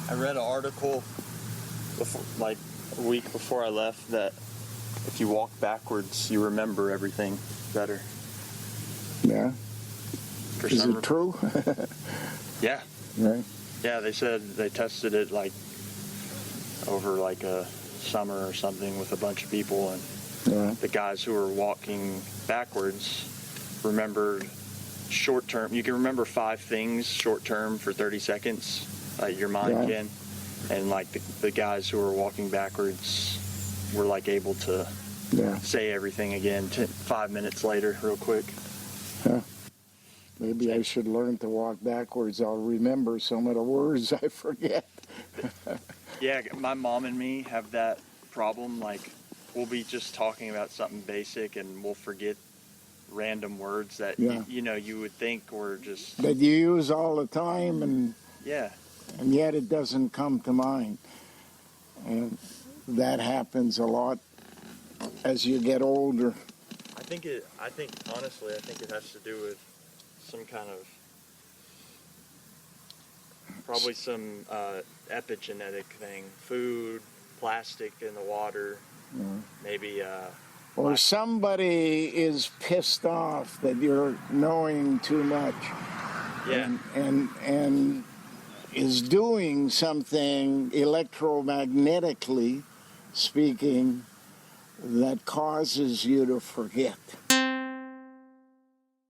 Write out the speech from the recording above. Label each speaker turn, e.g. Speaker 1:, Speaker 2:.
Speaker 1: I read an article before, like a week before I left, that if you walk backwards, you remember everything better.
Speaker 2: Yeah. Is it true?
Speaker 1: Yeah.
Speaker 2: Right.
Speaker 1: Yeah, they said they tested it like over like a summer or something with a bunch of people, and the guys who were walking backwards remembered short term. You can remember 5 things short term for 30 seconds. Your mind can. And like the guys who were walking backwards were like able to say everything again 5 minutes later real quick.
Speaker 2: Huh. Maybe I should learn to walk backwards. I'll remember some of the words I forget.
Speaker 1: Yeah, my mom and me have that problem. Like, we'll be just talking about something basic and we'll forget random words that you would think were just
Speaker 2: that you use all the time, and yet it doesn't come to mind. And that happens a lot as you get older.
Speaker 1: Honestly, I think it has to do with some kind of, probably some epigenetic thing. Food, plastic in the water, maybe.
Speaker 2: Or somebody is pissed off that you're knowing too much.
Speaker 1: Yeah.
Speaker 2: And is doing something electromagnetically speaking that causes you to forget.